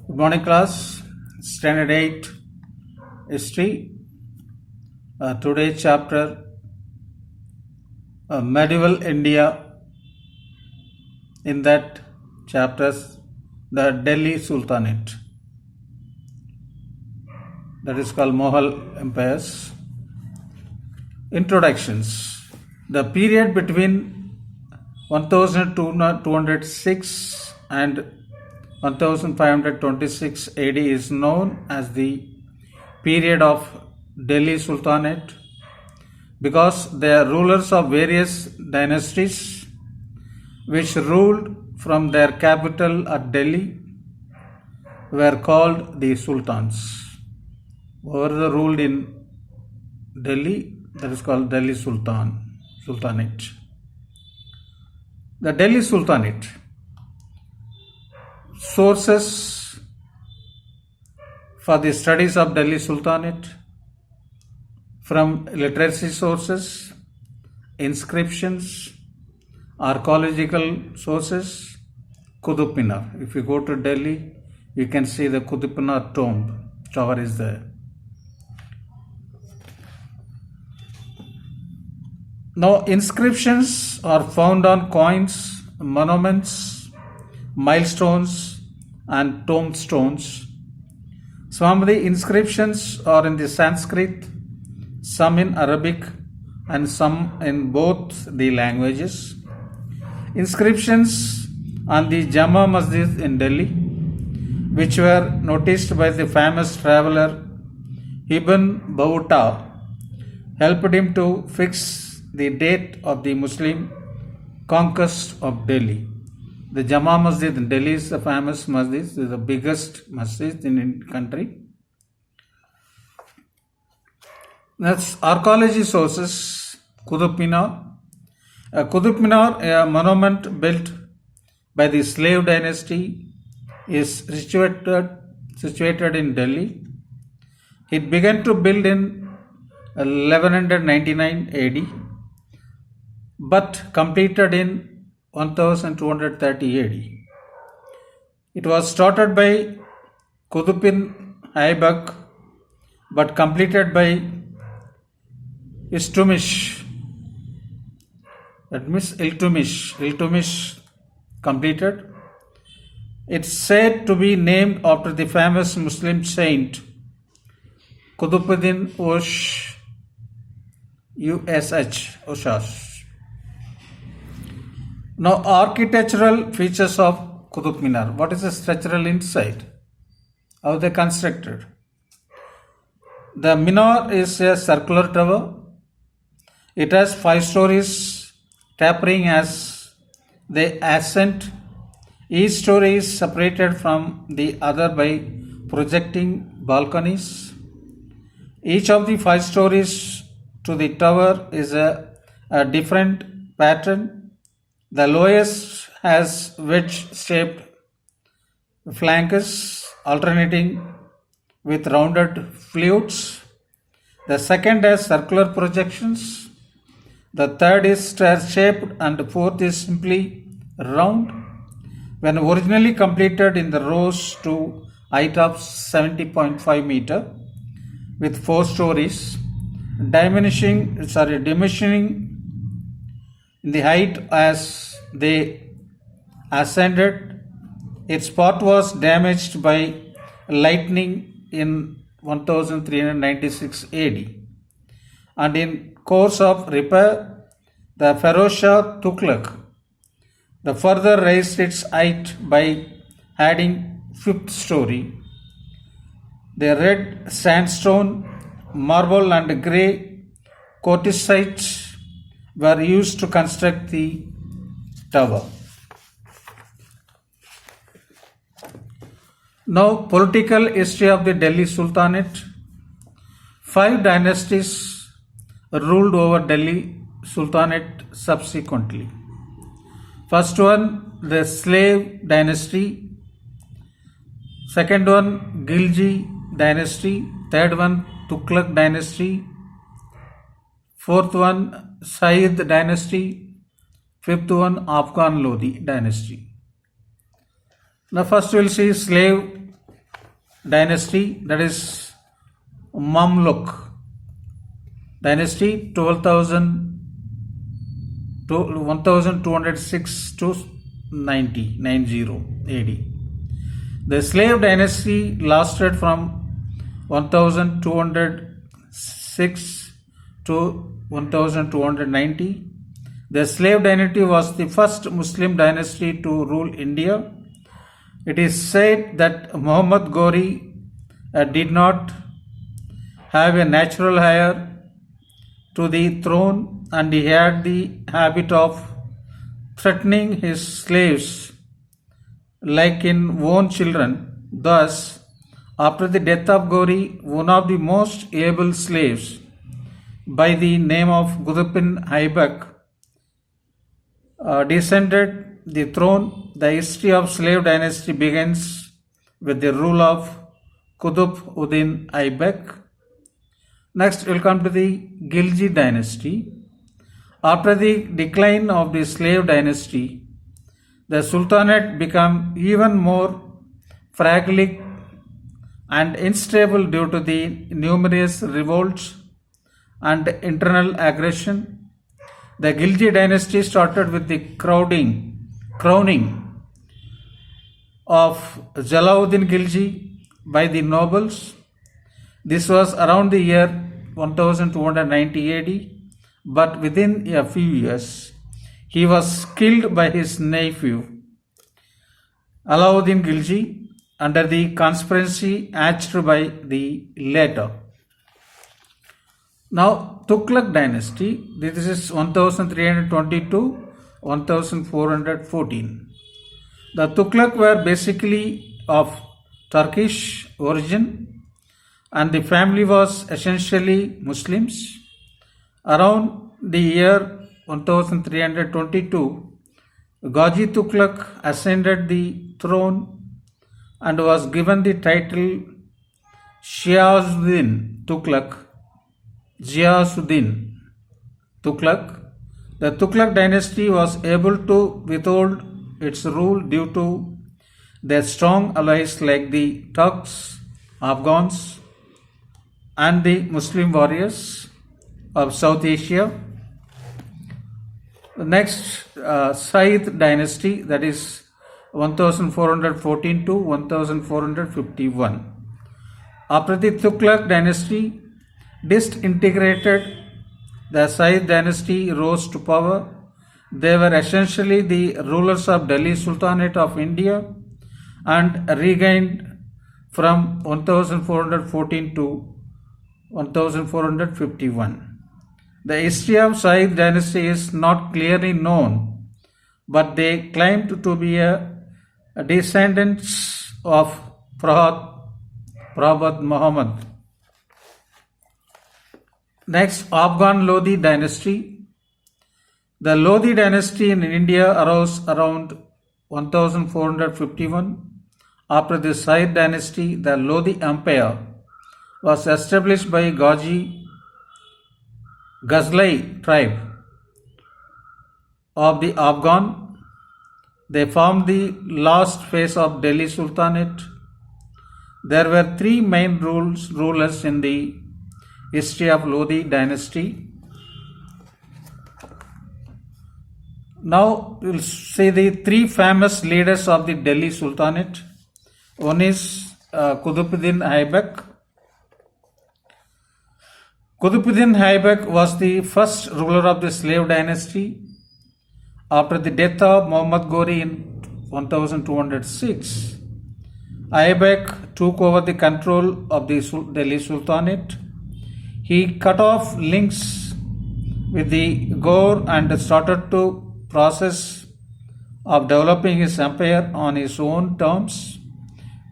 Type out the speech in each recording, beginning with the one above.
Good morning, class. Standard 8 History. Today's chapter Medieval India. In that chapters, the Delhi Sultanate. That is called Mughal empires. Introductions. The period between 1206 and 1526 AD is known as the period of Delhi Sultanate because they are rulers of various dynasties which ruled from their capital at Delhi were called the Sultans. Whoever ruled in Delhi, that is called Delhi Sultanate. The Delhi Sultanate. Sources for the studies of Delhi Sultanate from literacy sources, inscriptions, archaeological sources, Qutub Minar. If you go to Delhi, you can see the Qutub Minar tomb. Tower is there. Now, inscriptions are found on coins, monuments, milestones and tombstones. Some of the inscriptions are in the Sanskrit, some in Arabic and some in both the languages. Inscriptions on the Jama Masjid in Delhi, which were noticed by the famous traveler Ibn Battuta, helped him to fix the date of the Muslim conquest of Delhi. The Jama Masjid in Delhi is a famous masjid. It is the biggest masjid in the country. That's archaeology sources. Qutub Minar. Qutub Minar, a monument built by the slave dynasty, is situated in Delhi. It began to build in 1199 AD, but completed in 1230 AD. It was started by Qutb Aibak but completed by Iltutmish. That means Iltutmish completed. It's said to be named after the famous Muslim saint Qutbuddin Ushas. Now, architectural features of Qutub Minar. What is the structural inside? How they constructed? The Minar is a circular tower. It has 5 stories, tapering as they ascend. Each story is separated from the other by projecting balconies. Each of the 5 stories to the tower is a different pattern. The lowest has wedge-shaped flanks alternating with rounded flutes. The second has circular projections. The third is star-shaped and the fourth is simply round. When originally completed in the rose to height of 70.5 meter with 4 stories, diminishing in the height as they ascended. Its part was damaged by lightning in 1396 AD, and in course of repair, the Feroz Shah Tughlaq further raised its height by adding 5th story. The red sandstone, marble and grey quartzite were used to construct the tower. Now, political history of the Delhi Sultanate. 5 dynasties ruled over Delhi Sultanate subsequently. First one, the slave dynasty. Second one, Ghilji dynasty. Third one, Tughlaq dynasty. Fourth one, Sayyid dynasty. Fifth one, Afghan Lodi dynasty. Now first we'll see slave dynasty, that is Mamluk dynasty, 1206 to 90 AD. The slave dynasty lasted from 1206 to 1290. The slave dynasty was the first Muslim dynasty to rule India. It is said that Muhammad Ghori did not have a natural heir to the throne, and he had the habit of threatening his slaves like in own children. Thus, after the death of Ghori, one of the most able slaves by the name of Qutb Aibak descended the throne. The history of slave dynasty begins with the rule of Qutb Aibak. Next, we will come to the Khilji dynasty. After the decline of the slave dynasty, the Sultanate became even more fragile and unstable due to the numerous revolts and internal aggression. The Khilji dynasty started with the crowning of Jalaluddin Khilji by the nobles. This was around the year 1290 AD, but within a few years, he was killed by his nephew Alauddin Khilji under the conspiracy hatched by the latter. Now, Tughlaq dynasty, this is 1322 1414. The Tughlaq were basically of Turkish origin, and the family was essentially Muslims. Around the year 1322, Ghazi Tughlaq ascended the throne and was given the title Ziauddin Tughlaq. The Tughlaq dynasty was able to withhold its rule due to their strong allies like the Turks, Afghans, and the Muslim warriors of South Asia. The next, Sayyid dynasty, that is 1414 to 1451. After the Tughlaq dynasty disintegrated, the Sayyid dynasty rose to power. They were essentially the rulers of Delhi Sultanate of India and regained from 1414 to 1451. The history of Sayyid dynasty is not clearly known, but they claimed to be a descendants of Prophet Muhammad. Next, Afghan Lodi dynasty. The Lodi dynasty in India arose around 1451. After the Sayyid dynasty, the Lodi Empire was established by Ghazali tribe of the Afghan. They formed the last phase of Delhi Sultanate. There were three main rulers in the history of Lodi dynasty. Now we'll see the three famous leaders of the Delhi Sultanate. One is Qutb Aibak. Qutb Aibak was the first ruler of the slave dynasty. After the death of Muhammad Ghori in 1206, Aibak took over the control of the Delhi Sultanate. He cut off links with the Ghor and started to process of developing his empire on his own terms.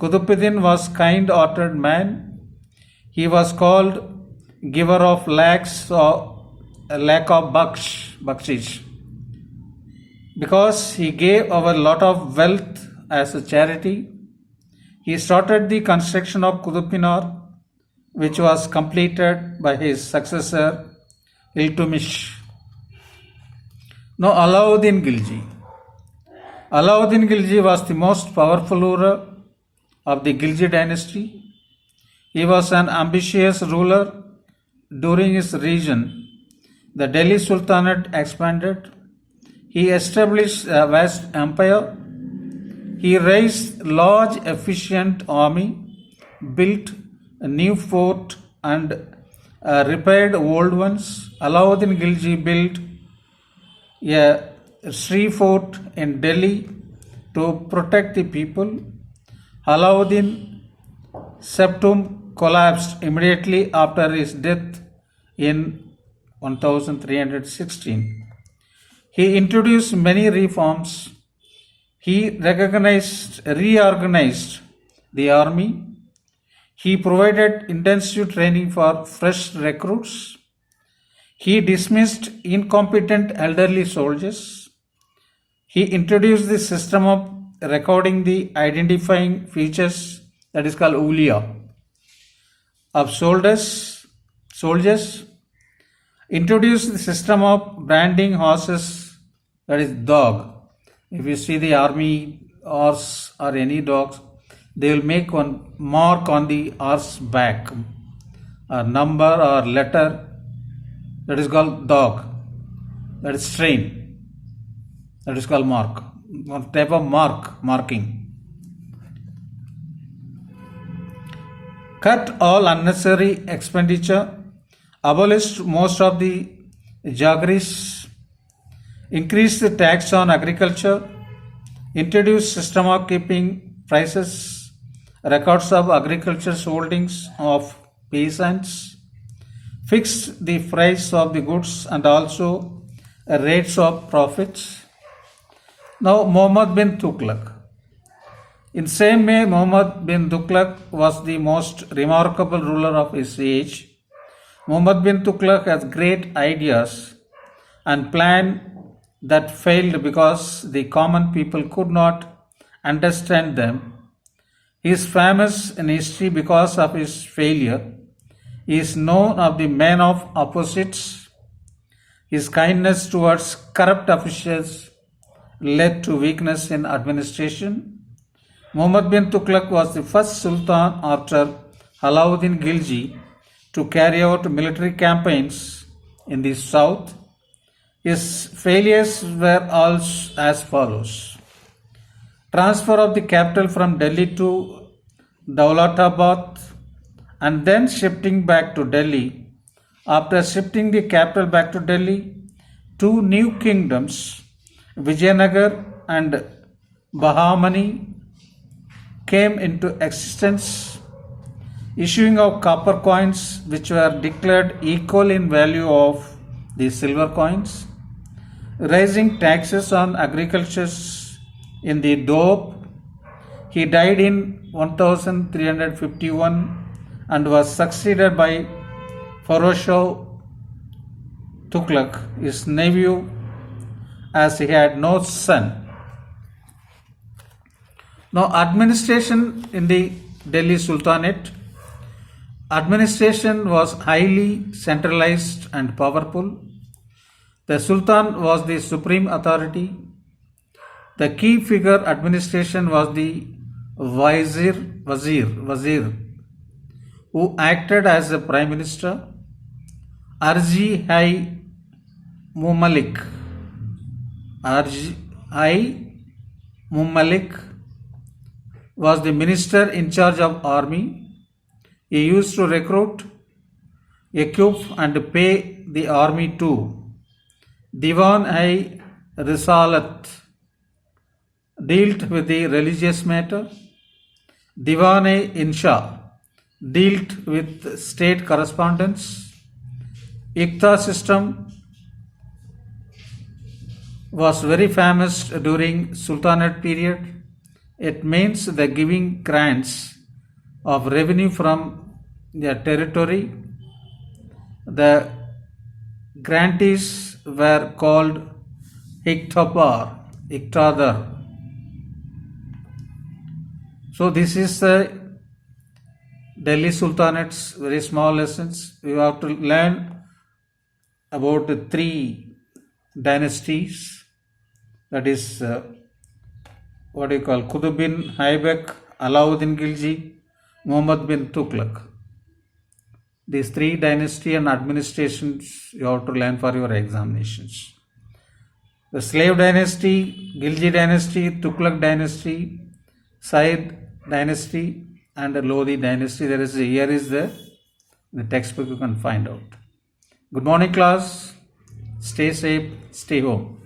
Qutb was kind-hearted man. He was called giver of lakhs or lakh of bakshish because he gave a lot of wealth as a charity. He started the construction of Qutub Minar, which was completed by his successor Iltutmish. Now, Alauddin Khilji. Alauddin Khilji was the most powerful ruler of the Khilji dynasty. He was an ambitious ruler. During his reign, the Delhi Sultanate expanded. He established a vast empire. He raised large efficient army, built a new fort and repaired old ones. Alauddin Khilji built a Sri fort in Delhi to protect the people. Alauddin Septum collapsed immediately after his death in 1316. He introduced many reforms. He reorganized the army. He provided intensive training for fresh recruits. He dismissed incompetent elderly soldiers. He introduced the system of recording the identifying features that is called Ulia of soldiers. Introduced the system of branding horses that is dog. If you see the army horse or any dogs, they will make one mark on the horse back, a number or letter that is called dog, that is strain, that is called mark, one type of marking. Cut all unnecessary expenditure, abolished most of the jaggeries, increased the tax on agriculture, introduced system of keeping prices, records of agriculture's holdings of peasants, fixed the price of the goods and also rates of profits. Now Muhammad bin Tughlaq. In same way, Muhammad bin Tughlaq was the most remarkable ruler of his age. Muhammad bin Tughlaq has great ideas and plan that failed because the common people could not understand them. He is famous in history because of his failure. He is known as the man of opposites. His kindness towards corrupt officials led to weakness in administration. Muhammad bin Tughlaq was the first sultan after Alauddin Khilji to carry out military campaigns in the south. His failures were all as follows: transfer of the capital from Delhi to Daulatabad and then shifting back to Delhi. After shifting the capital back to Delhi, two new kingdoms, Vijayanagar and Bahamani, came into existence, issuing of copper coins which were declared equal in value of the silver coins, raising taxes on agriculture in the doab. He died in 1351 and was succeeded by Firuz Tughlaq, his nephew, as he had no son. Now, administration in the Delhi Sultanate. Administration was highly centralized and powerful. The Sultan was the supreme authority. The key figure administration was the Wazir, who acted as a prime minister. RG I Mumalik was the minister in charge of army. He used to recruit, equip and pay the army too. Diwan-i Risalat dealt with the religious matter. Diwan-i Insha dealt with state correspondence. Iqta system was very famous during Sultanate period. It means the giving grants of revenue from the territory. The grantees were called Iqtadar. So this is the Delhi Sultanate's very small lessons. We have to learn about the three dynasties. That is Qutb bin Aibak, Alauddin Khilji, Muhammad bin Tughlaq. These three dynasty and administrations you have to learn for your examinations. The slave dynasty, Gilji dynasty, Tughlaq dynasty, Said dynasty, and the Lodi dynasty. Here is the textbook you can find out. Good morning, class. Stay safe, stay home.